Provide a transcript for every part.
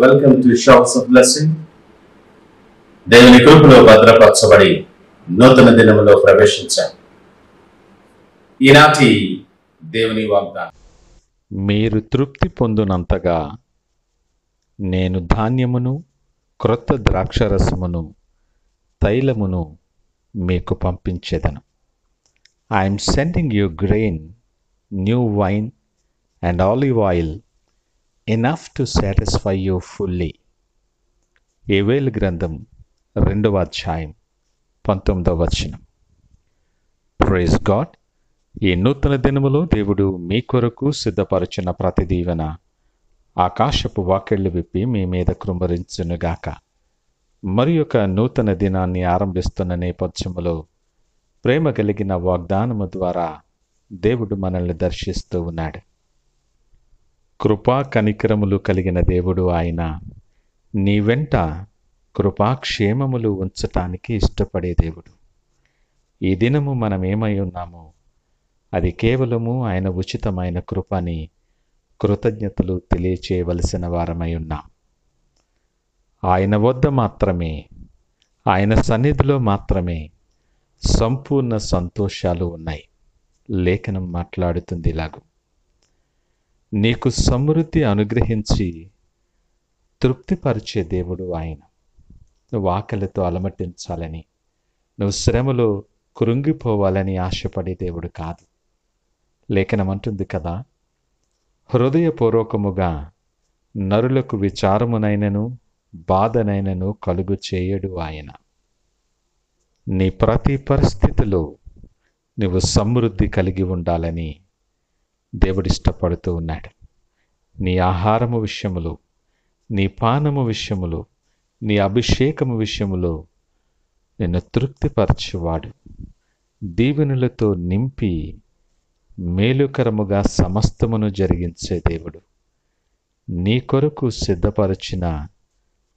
Welcome to shops of blessing. దేవుని కృపలో భద్రపరచబడి నూతన దినములో ప్రవేశించాం. ఈనాటి దేవుని వాగ్దానం, మీరు తృప్తి పొందునంతగా నేను ధాన్యమును, క్రొత్త ద్రాక్షరసమును, తైలమును మీకు పంపించెదను. I'm sending you grain, new wine and olive oil enough to satisfy you fully. యోవేలు గ్రంథం 2వ అధ్యాయం 19వ వచనం. Praise God. ఈ నూతన దినములో దేవుడు మీ కొరకు సిద్ధపరచిన ప్రతి దీవెన ఆకాశపు వాకిళ్లు విప్పి మీ మీద కృమ్మరించునుగాక. మరి ఒక నూతన దినాన్ని ఆరంభిస్తున్న నేపథ్యములో ప్రేమ కలిగిన వాగ్దానము ద్వారా దేవుడు మనల్ని దర్శిస్తూ ఉన్నాడు. కృపా కనికరములు కలిగిన దేవుడు ఆయన. నీ వెంట కృపాక్షేమములు ఉంచటానికి ఇష్టపడే దేవుడు. ఈ దినము మనం ఏమై ఉన్నామో అది కేవలము ఆయన ఉచితమైన కృపని కృతజ్ఞతలు తెలియచేయవలసిన వారమై ఉన్నాం. ఆయన వద్ద మాత్రమే, ఆయన సన్నిధిలో మాత్రమే సంపూర్ణ సంతోషాలు ఉన్నాయి. లేఖనం మాట్లాడుతుంది ఇలాగూ: నీకు సమృద్ధి అనుగ్రహించి తృప్తిపరిచే దేవుడు ఆయన. నువ్వు ఆకలితో అలమటించాలని, నువ్వు శ్రమలో కృంగిపోవాలని ఆశపడే దేవుడు కాదు. లేఖనం అంటుంది కదా, హృదయపూర్వకముగా నరులకు విచారమునైనను బాధనైనను కలుగు చేయడు ఆయన. నీ ప్రతి పరిస్థితిలో నువ్వు సమృద్ధి కలిగి ఉండాలని దేవుడిష్టపడుతూ ఉన్నాడు. నీ ఆహారము విషయములో, నీ పానము విషయములో, నీ అభిషేకము విషయములో నిన్ను తృప్తిపరచువాడు, దీవెనలతో నింపి మేలుకరముగా సమస్తమును జరిగించే దేవుడు. నీ కొరకు సిద్ధపరచిన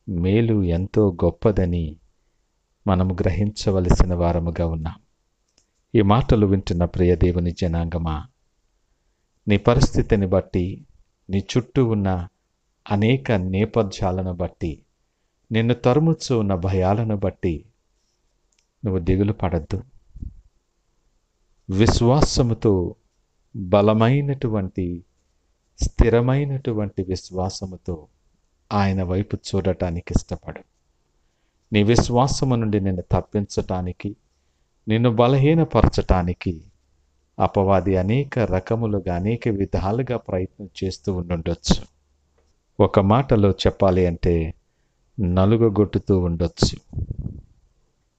మేలు ఎంతో గొప్పదని మనము గ్రహించవలసిన వారముగా ఉన్నాం. ఈ మాటలు వింటున్న ప్రియ దేవుని జనాంగమా, నీ పరిస్థితిని బట్టి, నీ చుట్టూ ఉన్న అనేక నేపథ్యాలను బట్టి, నిన్ను తరుముచ్చు ఉన్న భయాలను బట్టి నువ్వు దిగులు పడద్దు. విశ్వాసముతో, బలమైనటువంటి స్థిరమైనటువంటి విశ్వాసముతో ఆయన వైపు చూడటానికి ఇష్టపడు. నీ విశ్వాసము నుండి నిన్ను తప్పించటానికి, నిన్ను బలహీనపరచటానికి అపవాది అనేక రకములుగా, అనేక విధాలుగా ప్రయత్నం చేస్తూ ఉండొచ్చు. ఒక మాటలో చెప్పాలి అంటే నలుగగొట్టుతూ ఉండొచ్చు.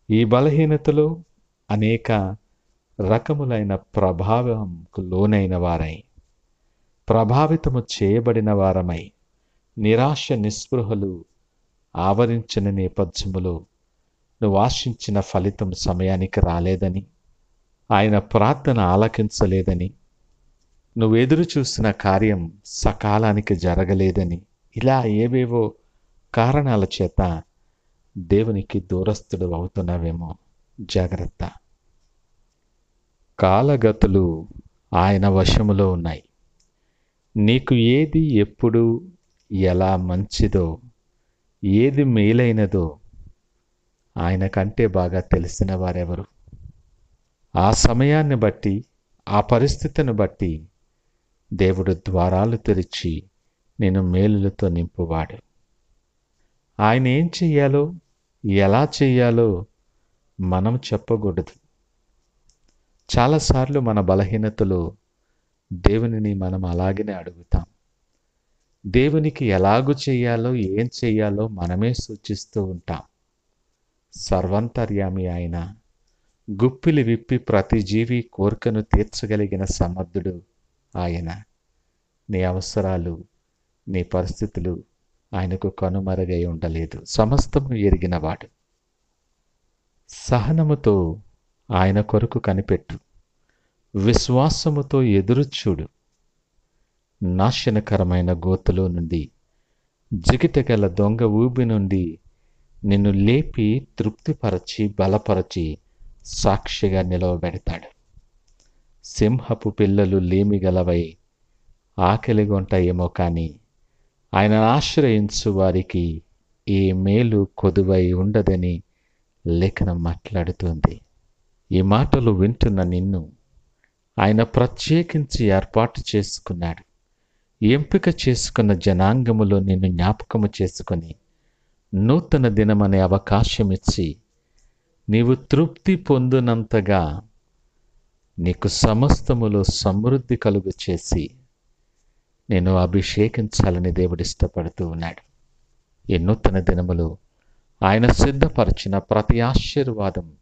ఈ బలహీనతలో అనేక రకములైన ప్రభావంకు లోనైన వారై, ప్రభావితము చేయబడిన వారమై, నిరాశ నిస్పృహలు ఆవరించిన నేపథ్యములో నువ్వు ఆశించిన ఫలితం సమయానికి రాలేదని, ఆయన ప్రార్థన ఆలకించలేదని, నువ్వు ఎదురు చూసిన కార్యం సకాలానికి జరగలేదని, ఇలా ఏవేవో కారణాల చేత దేవునికి దూరస్తుడు అవుతున్నావేమో. జాగ్రత్త. కాలగతులు ఆయన వశములో ఉన్నాయి. నీకు ఏది ఎప్పుడు ఎలా మంచిదో, ఏది మేలైనదో ఆయన కంటే బాగా తెలిసిన వారెవరు? ఆ సమయాన్ని బట్టి, ఆ పరిస్థితిని బట్టి దేవుడు ద్వారాలు తెరిచి నేను మేలులతో నింపువాడు. ఆయన ఏం చెయ్యాలో, ఎలా చెయ్యాలో మనం చెప్పకూడదు. చాలాసార్లు మన బలహీనతలో దేవునిని మనం అలాగనే అడుగుతాం. దేవునికి ఎలాగూ చెయ్యాలో, ఏం చెయ్యాలో మనమే సూచిస్తూ ఉంటాం. సర్వాంతర్యామి ఆయన, గుప్పిలి విప్పి ప్రతి జీవి కోరికను తీర్చగలిగిన సమర్థుడు ఆయన. నీ అవసరాలు, నీ పరిస్థితులు ఆయనకు కనుమరుగై ఉండలేదు. సమస్తము ఎరిగినవాడు. సహనముతో ఆయన కొరకు కనిపెట్టు. విశ్వాసముతో ఎదురుచూడు. నాశనకరమైన గోతులో నుండి, జిగిటగల దొంగ ఊబి నుండి నిన్ను లేపి తృప్తిపరచి బలపరచి సాక్షిగా నిలవబెడతాడు. సింహపు పిల్లలు లేమిగలవై ఆకలిగొంటాయేమో కానీ ఆయనను ఆశ్రయించు వారికి ఏ మేలు కొదువై ఉండదని లేఖనం మాట్లాడుతుంది. ఈ మాటలు వింటున్న నిన్ను ఆయన ప్రత్యేకించి ఏర్పాటు చేసుకున్నాడు. ఎంపిక చేసుకున్న జనాంగములో నిన్ను జ్ఞాపకము చేసుకొని నూతన దినమనే అవకాశం ఇచ్చి నీవు తృప్తి పొందినంతగా నీకు సమస్తములో సమృద్ధి కలుగు చేసి నేను అభిషేకించాలని దేవుడు ఇష్టపడుతూ ఉన్నాడు. ఈ నూతన దినములు ఆయన సిద్ధపరిచిన ప్రతి ఆశీర్వాదం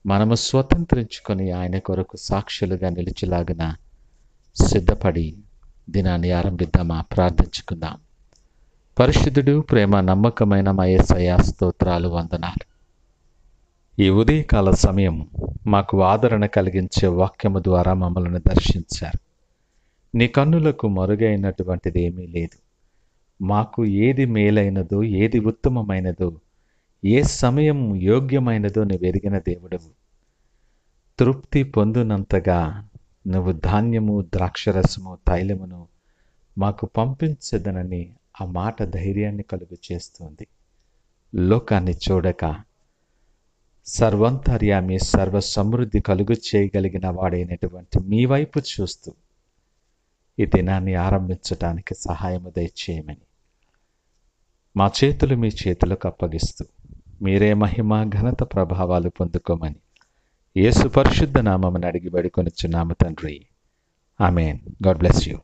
మనము స్వతంత్రించుకొని ఆయన కొరకు సాక్షులుగా నిలిచేలాగున సిద్ధపడి దినాన్ని ఆరంభిద్దామా? ప్రార్థించుకుందాం. పరిశుద్ధుడు, ప్రేమ నమ్మకమైన మా యేసయ్యా, స్తోత్రాలు, వందనాలు. ఈ ఉదయకాల సమయం మాకు ఆదరణ కలిగించే వాక్యము ద్వారా మమ్మల్ని దర్శించారు. నీ కన్నులకు మరుగైనటువంటిది ఏమీ లేదు. మాకు ఏది మేలైనదో, ఏది ఉత్తమమైనదో, ఏ సమయం యోగ్యమైనదో నువ్వు ఎరిగిన దేవుడవు. తృప్తి పొందినంతగా నువ్వు ధాన్యము, ద్రాక్షరసము, తైలమును మాకు పంపించదనని ఆ మాట ధైర్యాన్ని కలుగు చేస్తుంది. లోకాన్ని చూడక సర్వంతర్యామి, సర్వ సమృద్ధి కలుగు చేయగలిగిన వాడైనటువంటి మీ వైపు చూస్తూ ఈ దినాన్ని ఆరంభించడానికి సహాయము దయచేయమని మా చేతులు మీ చేతులకు అప్పగిస్తూ మీరే మహిమ, ఘనత, ప్రభావాలు పొందుకోమని యేసు పరిశుద్ధ నామమున అడిగి వేడుకొనుచున్నాము తండ్రి. ఆమేన్. God bless you.